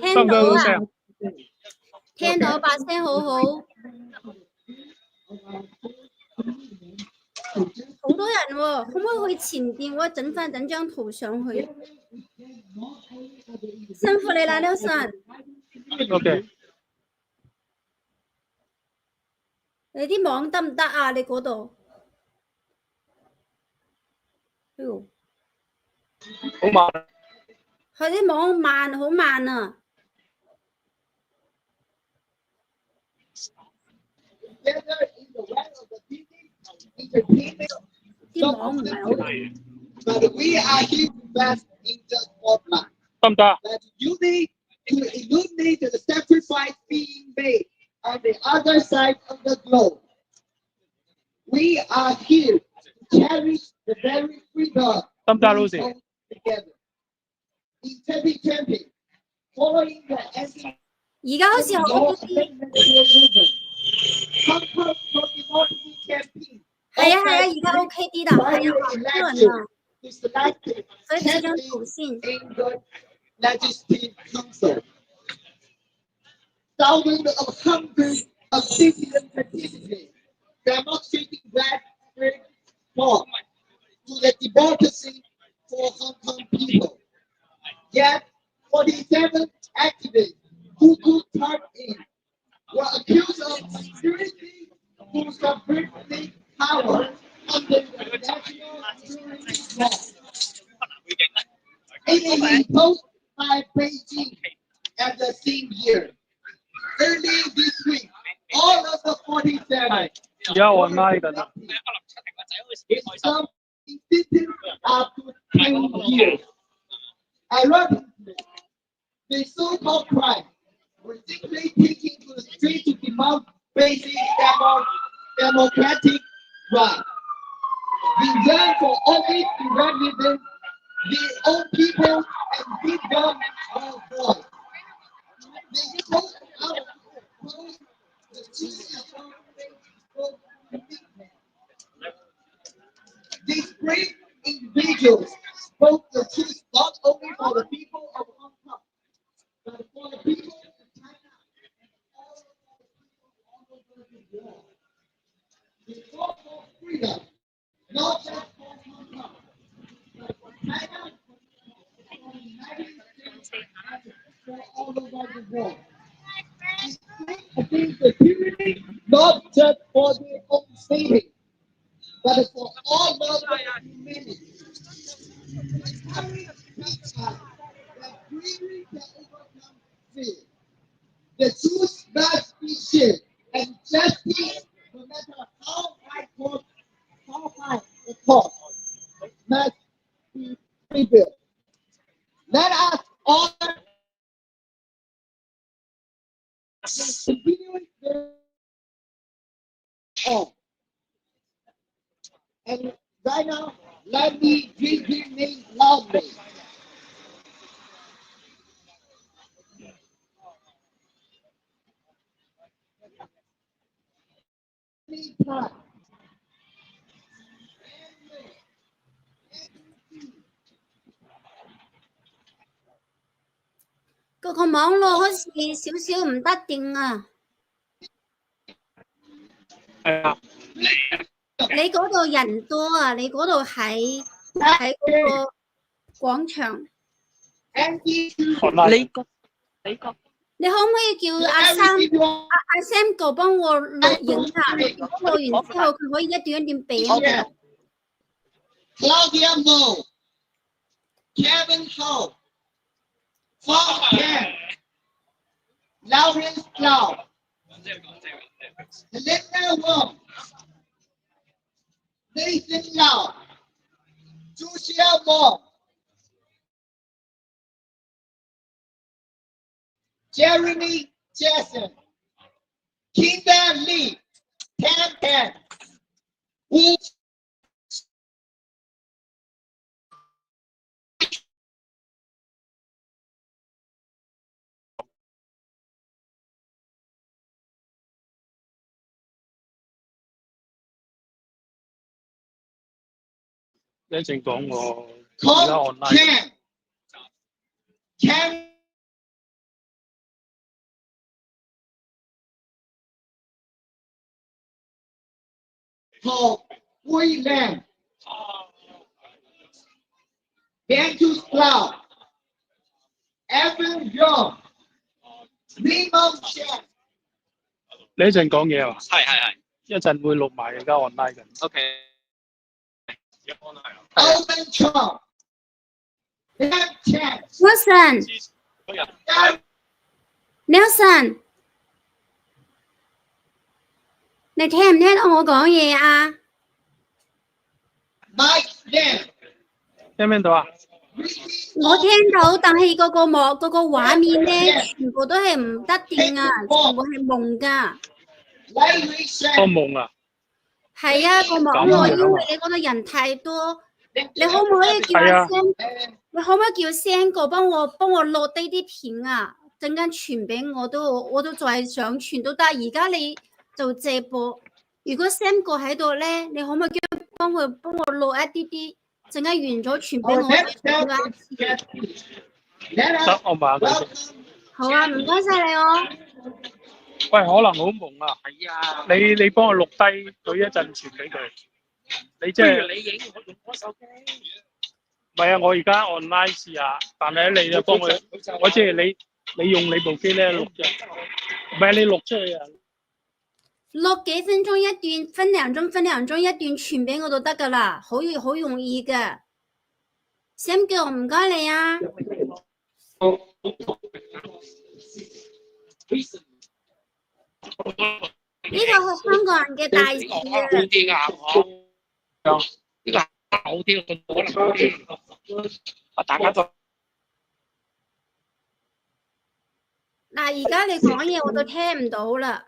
聽到啊，聽到把聲好好，好多人喎，可唔可以去前邊？我整張圖上去。辛苦你啦，Nelson。OK。你啲網得唔得啊？你嗰度？哎呦，好慢。佢啲網慢，好慢啊！啲網唔係好掂。得唔得？ To illuminate the sacrifice being made on the other side of the globe. We are here to cherish the very freedom we hold together. In 2020, following the ending 而家好似好啲。係啊，而家 OK 啲啦，係啊，好多人啊，所以睇張圖先。Legislative Council. Thousands of hundreds of citizens participate, demonstrating that support to the democracy for Hong Kong people. Yet, 47 activists who took part in were accused of conspiracy to subvert state power under the national security law. It is imposed by Beijing at the same year. Early this week, all of the 47 some sentenced up to 10 years. Ironically, the so-called crime were simply taken to the street to demand basic democratic rights. We yearn for always to represent their own people and give them our voice. They spoke out opposed the These brave individuals spoke the truth not only for the people of Hong Kong, but for the people of China and all the people all over the world. They fought for freedom, not just for Hong Kong, but for China, for the United States, and for all over the world. They spoke against the tyranny, not just for their own safety, but for all of humanity. The truth must be shared, and justice, no matter how high the cost, must be prevailed. Let us honor the continuing on. And right now, let me greet his name loudly.個網絡好似少少唔得掂啊！你嗰度人多啊！你嗰度喺嗰個廣場。你可唔可以叫阿Sam 哥幫我錄影下？錄完之後佢可以一段一段俾我。Claudia Mo, Kevin Ho, Fong Ken, Lawrence Lau, Linda Wong, Nathan Lau, Julia Wong, Jeremy Jackson, Kinda Lee, Tan, Wu一陣講我Ken called Free Land. Bantu Cloud. Evan Young. Minimum Chef. 你一陣講嘢啊？係。一陣會錄埋，而家 online 緊。OK。Alvin Chong. Dan Chan. Nelson， 你聽唔聽到我講嘢啊？ Mike Dan. 聽唔聽到啊？我聽到，但係嗰個畫面咧，全部都係唔得掂啊，全部係蒙㗎。Larry Shen. 個夢啊？係啊，個網絡因為你嗰度人太多，你可唔可以叫阿 Sam？你可唔可以叫 Sam 哥幫我落低啲片啊？陣間傳俾我都再上傳都得。而家你就直播，如果 Sam 哥喺度咧，你可唔可以叫幫我落一啲？陣間完咗傳俾我再傳一次。得，我問下佢先。好啊，唔該晒你哦。喂，可能好蒙啊。係啊。你幫我錄低佢一陣傳俾佢。你即係你影，我用我手機。唔係啊，我而家 online 試下，但係你就幫佢，我即係你用你部機咧錄啫，唔係你錄出去啊。錄幾分鐘一段，分兩鐘一段傳俾我就得噶啦，好容易嘅。Sam 哥唔該你啊。呢個係香港人嘅大事啊！呢個好啲，可能好啲。大家都嗱，而家你講嘢我都聽唔到啦。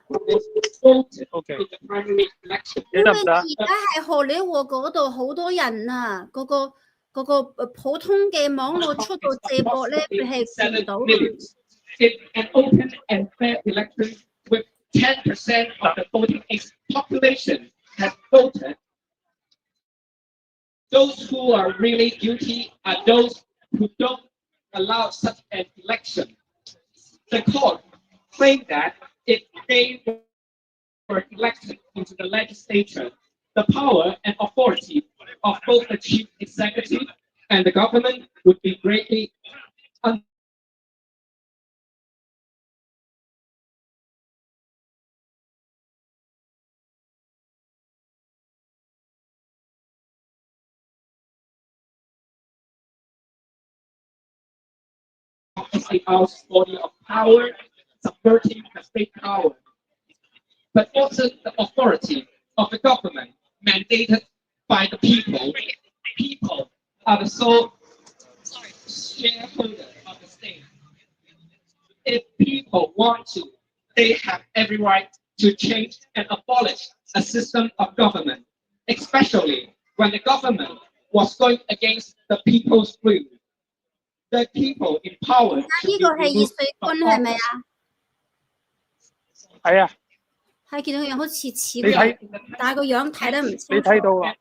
OK。因為而家係荷里活嗰度好多人啊，嗰個普通嘅網絡出到直播咧，佢係見唔到。An open and fair election with 10% of the voting age population has voted. Those who are really guilty are those who don't allow such an election. The court claimed that if they were elected into the legislature, the power and authority of both the chief executive and the government would be greatly the House body of power, subverting the state power, but also the authority of the government mandated by the people. People are the sole shareholders of the state. If people want to, they have every right to change and abolish a system of government, especially when the government was going against the people's will. The people in power. 呢個係易碎君係咪啊？係啊。係見到個樣好似嘅，但係個樣睇得唔清楚。你睇到啊？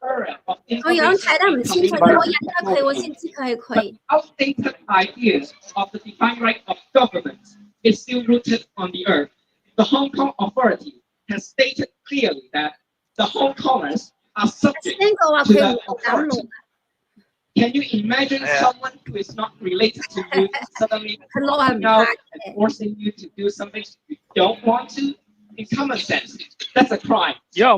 個樣睇得唔清楚，我認得佢，我先知佢係佢。Outdated ideas of the divine right of government is still rooted on the earth. The Hong Kong authority has stated clearly that the Hong Kongers are subject to the authority. Can you imagine someone who is not related to you suddenly coming out and forcing you to do something you don't want to? In common sense, that's a crime. Then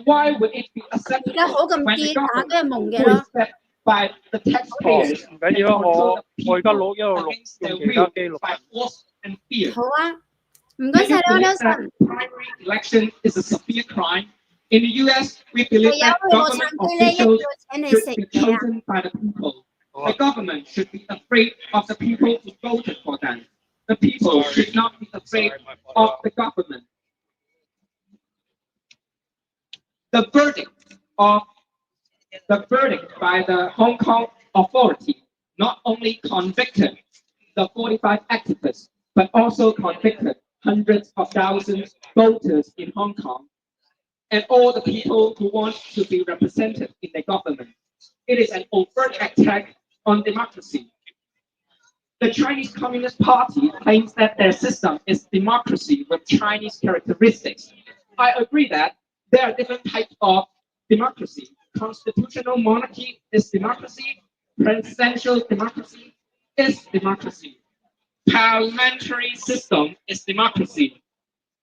why would it be acceptable when the government who is fed by the taxpayers and control the people against their will by force and fear? 好啊，唔該晒你，Nelson。Primary election is a severe crime. In the U.S., we believe that government officials should be chosen by the people. The government should be afraid of the people who voted for them. The people should not be afraid of the government. The verdict by the Hong Kong authority not only convicted the 45 activists, but also convicted hundreds of thousands of voters in Hong Kong and all the people who want to be represented in the government. It is an overt attack on democracy. The Chinese Communist Party claims that their system is democracy with Chinese characteristics. I agree that there are different types of democracy. Constitutional monarchy is democracy. Presidential democracy is democracy. Parliamentary system is democracy.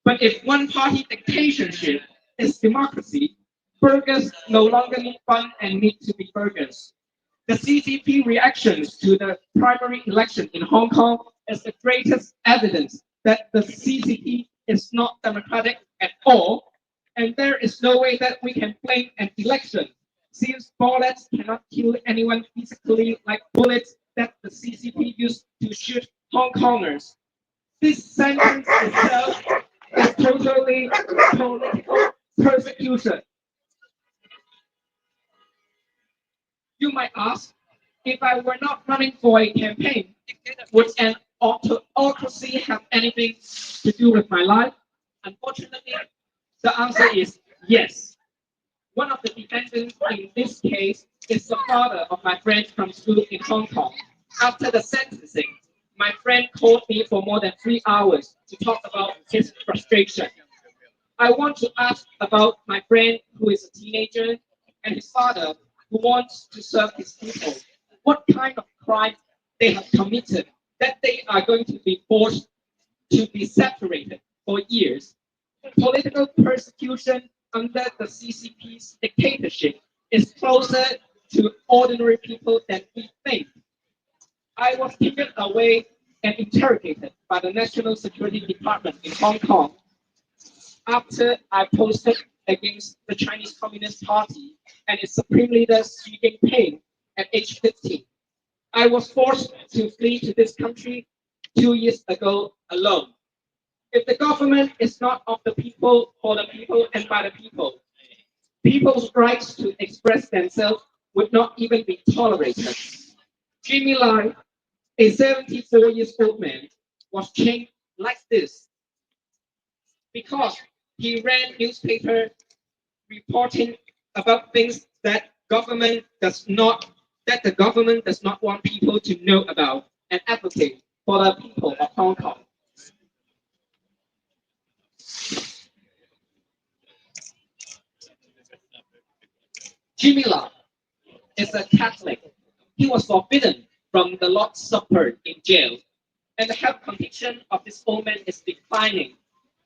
But if one-party dictatorship is democracy, burghers no longer need fun and need to be burghers. The CCP reactions to the primary election in Hong Kong is the greatest evidence that the CCP is not democratic at all, and there is no way that we can blame an election, since bullets cannot kill anyone physically like bullets that the CCP used to shoot Hong Kongers. This sentence itself is totally political persecution. You might ask, if I were not running for a campaign, would an autocracy have anything to do with my life? Unfortunately, the answer is yes. One of the defendants in this case is the father of my friend from school in Hong Kong. After the sentencing, my friend called me for more than 3 hours to talk about his frustration. I want to ask about my friend who is a teenager and his father who wants to serve his people. What kind of crime they have committed that they are going to be forced to be separated for years? Political persecution under the CCP's dictatorship is closer to ordinary people than we think. I was taken away and interrogated by the National Security Department in Hong Kong after I posted against the Chinese Communist Party and its supreme leader Xi Jinping at age 15. I was forced to flee to this country 2 years ago alone. If the government is not of the people, for the people, and by the people, people's rights to express themselves would not even be tolerated. Jimmy Lai, a 74-year-old man, was chained like this because he ran newspaper reporting about things that the government does not want people to know about and advocate for the people of Hong Kong. Jimmy Lai is a Catholic. He was forbidden from the Lord's Supper in jail, and the health condition of this old man is declining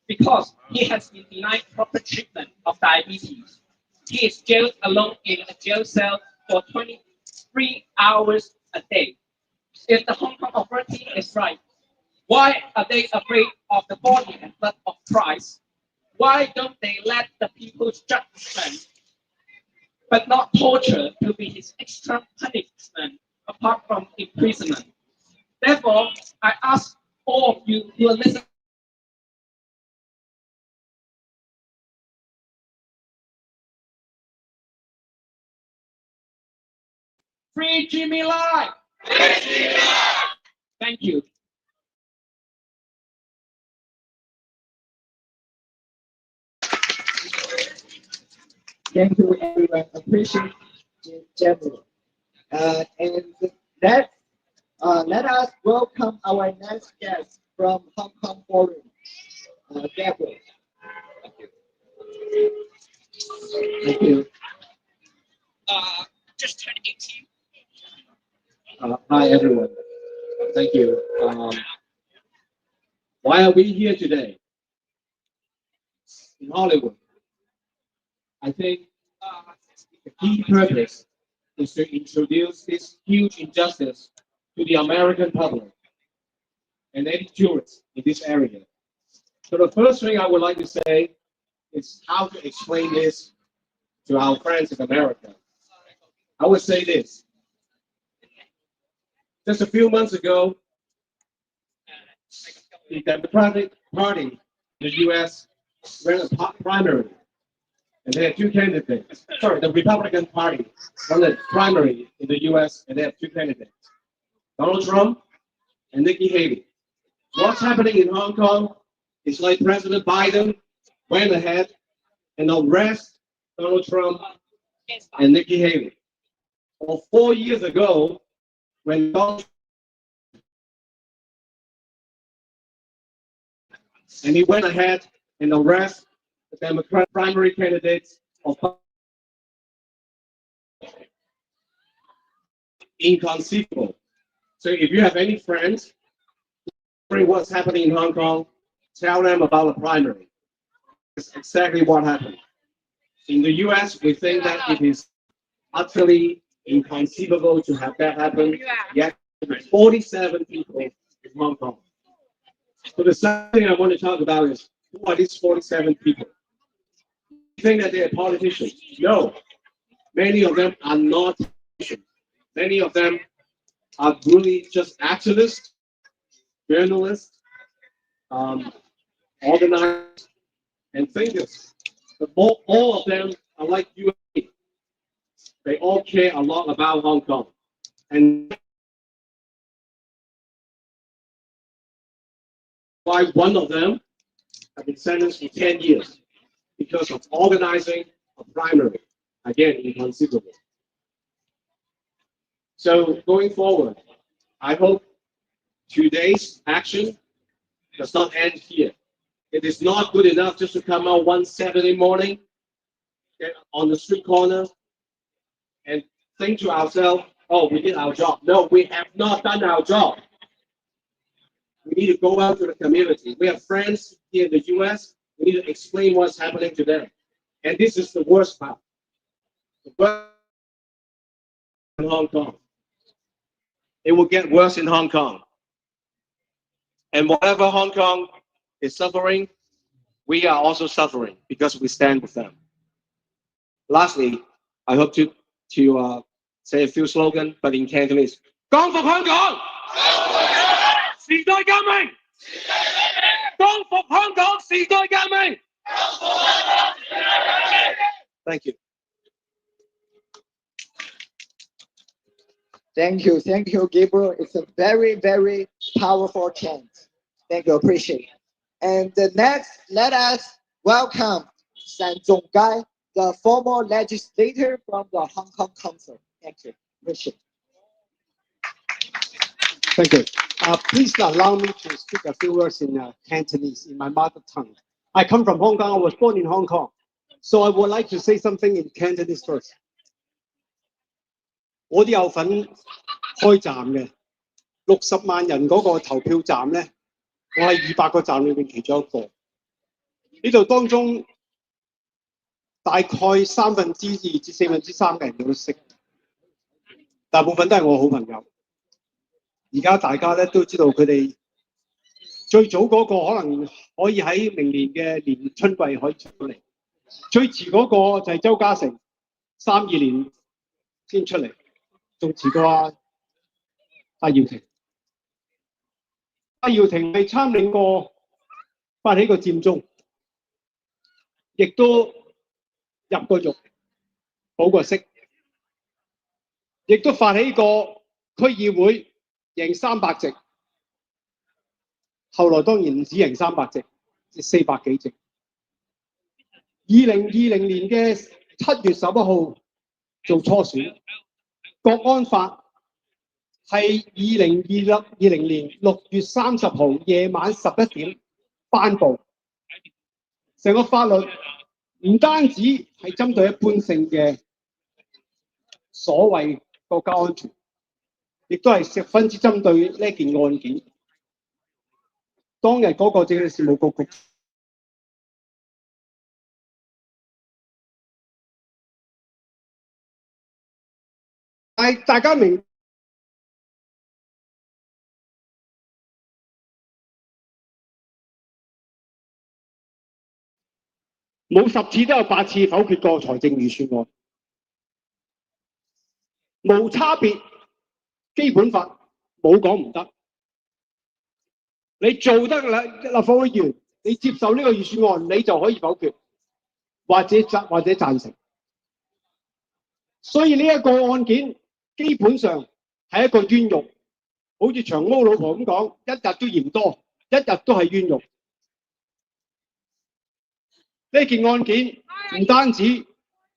because he has been denied proper treatment of diabetes. He is jailed alone in a jail cell for 23 hours a day. If the Hong Kong authority is right, why are they afraid of the body and blood of Christ? Why don't they let the people's judgment, but not torture, to be his extra punishment apart from imprisonment? Therefore, I ask all of you who are listening, free Jimmy Lai! Thank you. Thank you, everyone. Appreciate it, general. And let us welcome our next guest from Hong Kong Forum, Gabriel. Thank you. Thank you. Just turned 18. Hi, everyone. Thank you. Why are we here today in Hollywood? I think the key purpose is to introduce this huge injustice to the American public and any tourists in this area. So the first thing I would like to say is how to explain this to our friends in America. I would say this. Just a few months ago, the Democratic Party in the U.S. ran a primary, and they had two candidates. Sorry, the Republican Party ran a primary in the U.S. and they have two candidates, Donald Trump and Nikki Haley. What's happening in Hong Kong is like President Biden went ahead and arrested Donald Trump and Nikki Haley. Or 4 years ago, when Donald and he went ahead and arrested the Democratic primary candidates of inconceivable. So if you have any friends wondering what's happening in Hong Kong, tell them about the primary. It's exactly what happened. In the US, we think that it is utterly inconceivable to have that happen, yet 47 people in Hong Kong. So the second thing I want to talk about is, who are these 47 people? You think that they're politicians? No. Many of them are not politicians. Many of them are really just activists, journalists, organizers, and thinkers. But all of them are like you and me. They all care a lot about Hong Kong. And why one of them has been sentenced for 10 years because of organizing a primary. Again, inconceivable. So going forward, I hope today's action does not end here. It is not good enough just to come out one Saturday morning on the street corner and think to ourselves, oh, we did our job. No, we have not done our job. We need to go out to the community. We have friends here in the US. We need to explain what's happening to them. And this is the worst part. The worst in Hong Kong. It will get worse in Hong Kong. And whatever Hong Kong is suffering, we are also suffering because we stand with them. Lastly, I hope to say a few slogans, but in Cantonese. 光復香港，時代革命；光復香港，時代革命。Thank you. Thank you, Gabriel. It's a very, very powerful chant. Thank you, appreciate it. And next, let us welcome单仲偕, the former legislator from the Hong Kong Council. Thank you, appreciate it. Thank you. Please allow me to speak a few words in Cantonese, in my mother tongue. I come from Hong Kong. I was born in Hong Kong. So I would like to say something in Cantonese first. 我都有份開站嘅，60萬人嗰個投票站咧，我係200個站裏面其中一個。呢度當中大概2/3至3/4嘅人我都識，大部分都係我好朋友。而家大家咧都知道佢哋最早嗰個可能可以喺明年嘅年春季可以出到嚟，最遲嗰個就係周家成，32年先出嚟。 仲遲過阿耀廷，阿耀廷係參領過發起個佔中，亦都入過獄、保過釋，亦都發起過區議會贏300席，後來當然唔止贏300席，至400幾席。2020年嘅7月11號做初選。 國安法係2020年6月30號夜晚11點頒布，成個法律唔單止係針對一般性嘅所謂國家安全，亦都係十分之針對呢件案件。當日嗰個政制事務局局。 大家明冇10次都有8次否決過財政預算案，無差別基本法冇講唔得。你做得立法會議員，你接受呢個預算案，你就可以否決，或者贊成。所以呢一個案件。 基本上係一個冤獄，好似長毛老婆咁講，一日都嫌多，一日都係冤獄。呢件案件唔單止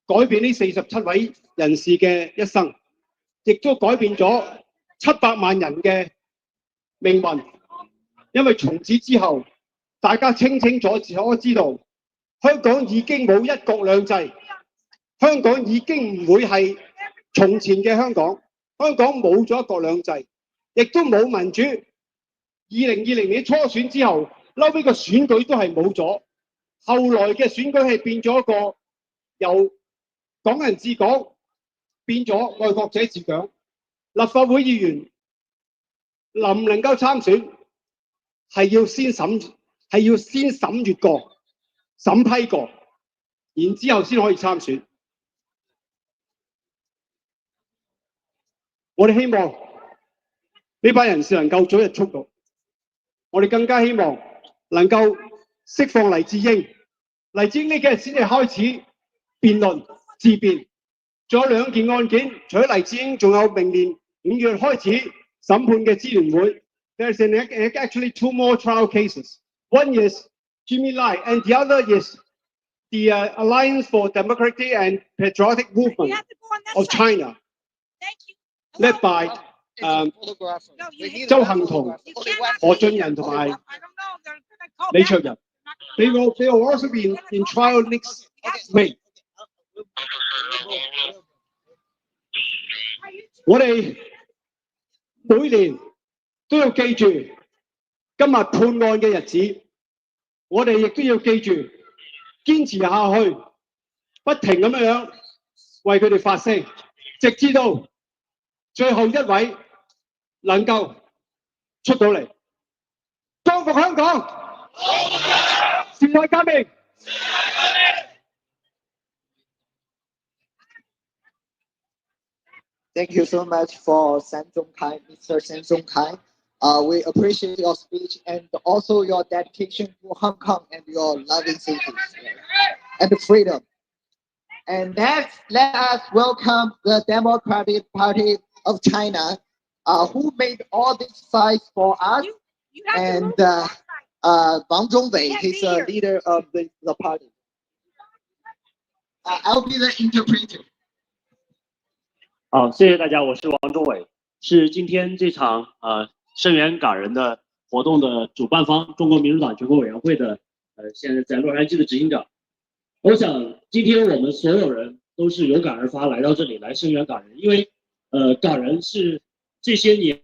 改變呢47位人士嘅一生，亦都改變咗700萬人嘅命運。因為從此之後，大家清楚知道香港已經冇一國兩制，香港已經唔會係從前嘅香港，香港冇咗一國兩制，亦都冇民主。2020年初選之後，嬲尾個選舉都係冇咗，後來嘅選舉係變咗一個由港人治港變咗愛國者治港。立法會議員能唔能夠參選，係要先審閱過、審批過，然之後先可以參選。我哋希望呢班人士能夠早日出獄，我哋更加希望能夠釋放黎智英。黎智英呢幾日先至開始辯論自辯，仲有2件案件，除咗黎智英，仲有明年5月開始審判嘅支聯會。There's actually 2 more trial cases. One is Jimmy Lai, and the other is the Alliance for Democratic and Patriotic Movement of China, led by 周幸彤、何俊仁同埋李卓人。They will also be in trial next May. 我哋每年都要記住今日判案嘅日子，我哋亦都要記住堅持下去，不停咁樣為佢哋發聲，直至到最後一位能夠出到嚟，光復香港，時代革命。Thank you so much for Mr.单仲偕. We appreciate your speech and also your dedication to Hong Kong and your loving cities and the freedom. And next, let us welcome the Democratic Party of China, who made all these fights for us. And Wang Zhongwei, he's a leader of the party. I'll be the interpreter. 好，谢谢大家，我是王忠伟，是今天这场声援港人的活动的主办方，中国民主党全国委员会的现在在洛杉矶的执行长。我想今天我们所有人都是有感而发来到这里来声援港人，因为港人是这些年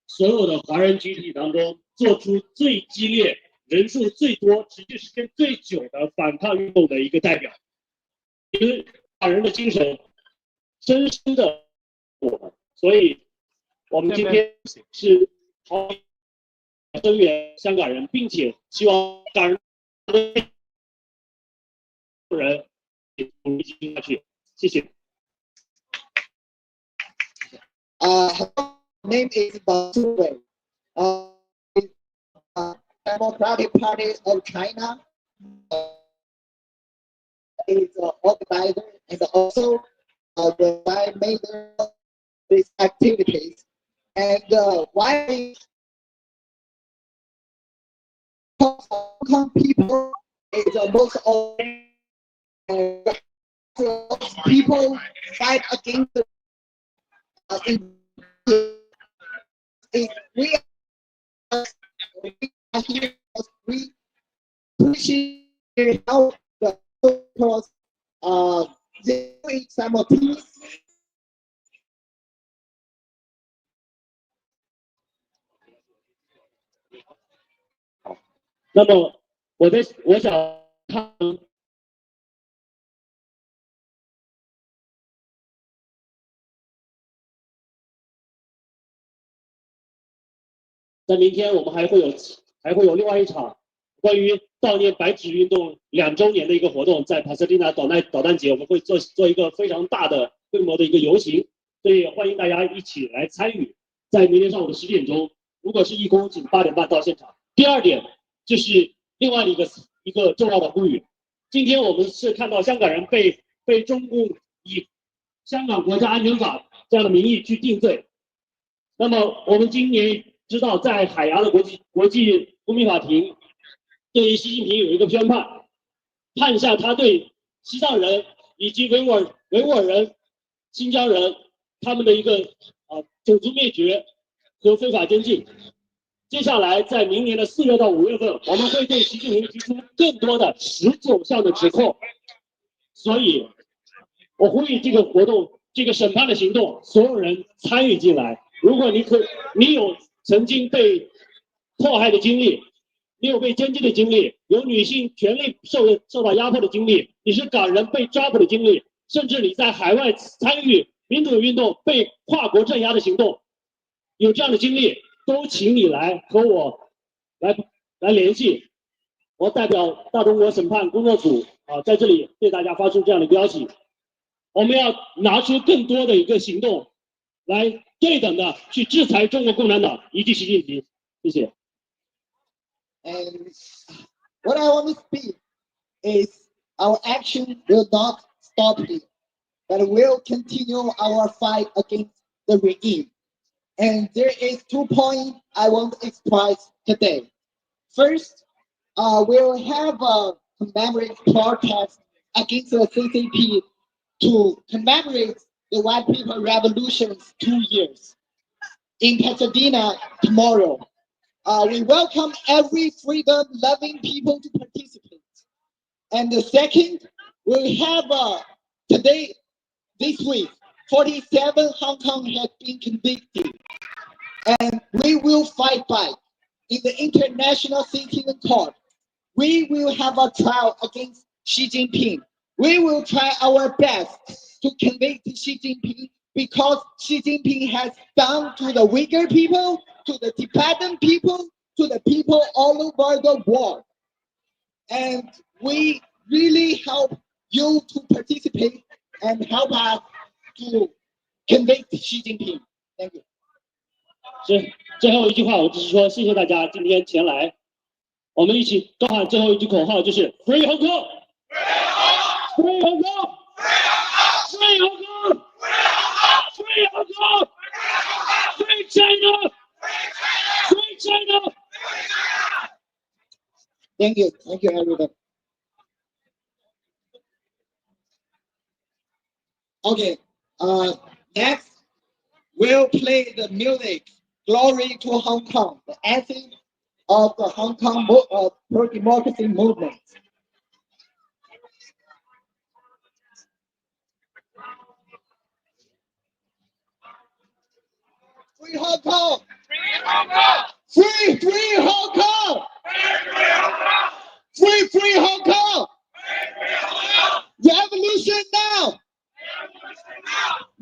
所有的华人群体当中做出最激烈、人数最多、持续时间最久的反抗运动的一个代表，因为港人的精神深深的我们，所以我们今天是好声援香港人，并且希望港人努力进行下去。谢谢。Name is Wang Zhongwei. Democratic Party of China is organizer and also the guy made these activities. And why Hong Kong people is the most people fight against we are here, we appreciate how the so-called simultaneously. 那么我想看。在明天我们还会有另外一场关于悼念白纸运动2周年的一个活动，在帕萨迪纳导弹节，我们会做一个非常大的规模的一个游行，所以欢迎大家一起来参与。在明天上午的10点钟，如果是义工，请8点半到现场。第二点就是另外的一个重要的呼吁，今天我们是看到香港人被中共以香港国家安全法这样的名义去定罪，那么我们今年知道，在海牙的国际公民法庭对于习近平有一个宣判，判下他对西藏人以及维吾尔人、新疆人他们的一个种族灭绝和非法监禁。接下来在明年的4月到5月份，我们会对习近平提出更多的19项的指控。所以，我呼吁这个活动、这个审判的行动，所有人参与进来。如果你有曾经被迫害的经历，你有被监禁的经历，有女性权利受到压迫的经历，你是港人被抓捕的经历，甚至你在海外参与民主运动被跨国镇压的行动，有这样的经历，都请你来和我来联系。我代表大中国审判工作组在这里对大家发出这样的邀请，我们要拿出更多的一个行动，来对等的去制裁中国共产党以及习近平。谢谢。And what I want to speak is our action will not stop here, but will continue our fight against the regime. And there is 2 points I want to express today. First, we'll have a commemorate protest against the CCP to commemorate the White People Revolution's 2 years in Pasadena tomorrow. We welcome every freedom-loving people to participate. And the second, we have this week, 47 Hong Kong have been convicted. And we will fight back in the International Citizen Court. We will have a trial against Xi Jinping. We will try our best to convict Xi Jinping because Xi Jinping has done to the Uyghur people, to the Tibetan people, to the people all over the world. And we really help you to participate and help us to convict Xi Jinping. Thank you. 最后一句话，我只是说谢谢大家今天前来，我们一起高喊最后一句口号，就是 Free Hong Kong, Free Hong Kong, Free Hong Kong, Free Hong Kong, Free China, Free China. Thank you, everybody. Okay, next we'll play the music "Glory to Hong Kong," the anthem of the Hong Kong pro-democracy movement. Free Hong Kong! Free Hong Kong! Free Hong Kong! Free Hong Kong! Revolution now!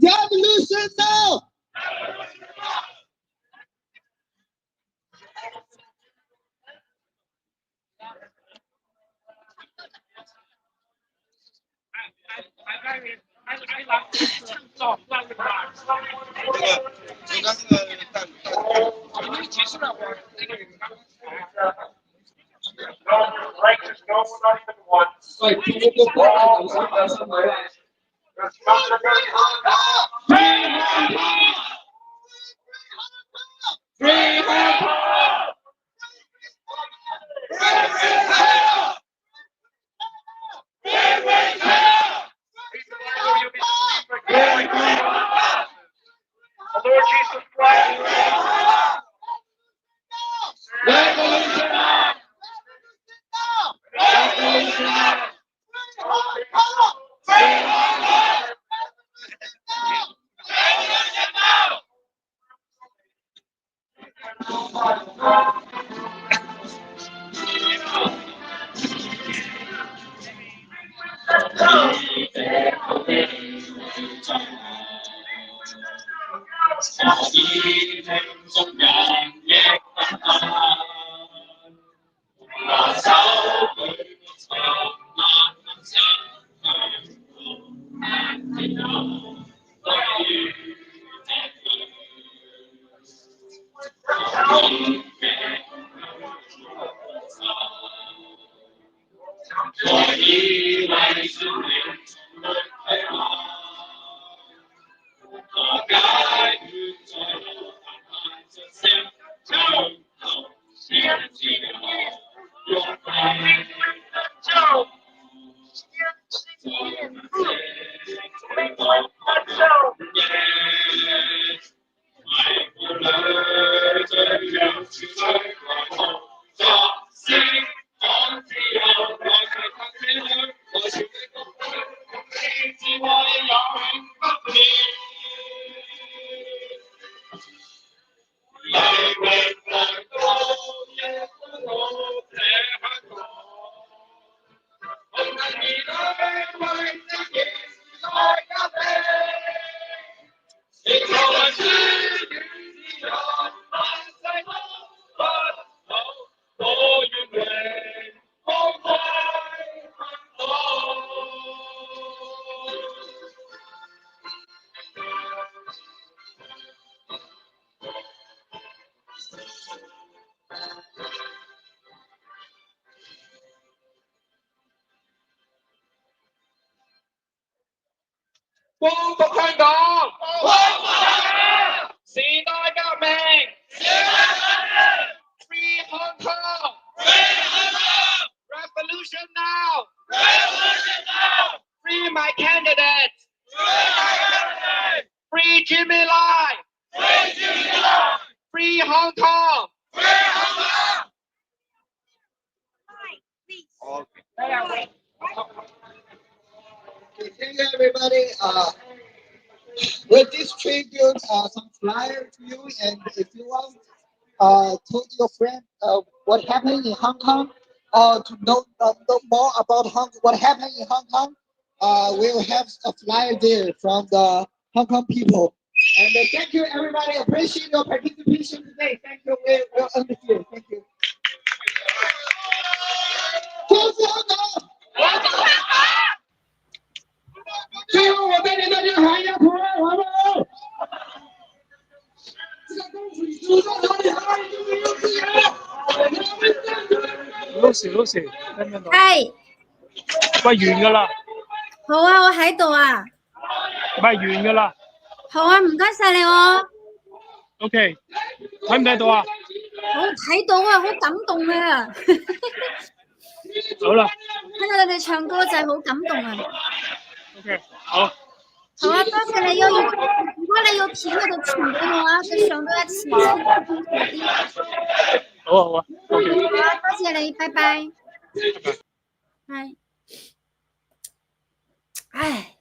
Revolution now! Lord Jesus Christ. Revolution now! Revolution now! 光復香港，時代革命 ，Free Hong Kong，Revolution now，Free my candidate，Free Jimmy Lai，Free Hong Kong。Okay, thank you, everybody. We'll distribute some flyer to you, and if you want tell your friend what happened in Hong Kong, or to know more about what happened in Hong Kong, we'll have a flyer there from the Hong Kong people. And thank you, everybody. Appreciate your participation today. Thank you. We'll end here. Thank you. 最后，我再给大家喊一下口号，好不好？这个公主主动哪里来，就没有自由。我们站出来。Lucy，聽唔聽到？係，喂，完噶啦，好啊，我喺度啊。喂，完噶啦。好啊，唔該晒你喎。OK，睇唔睇到啊？我睇到啊，好感動啊！好啦。聽到你哋唱歌就係好感動啊！ OK，好。好啊，多謝你。如果你要片，你就傳俾我啊，就上到1000啲。好啊，好啊。OK。好啊，多謝你，拜拜。拜拜。係。唉。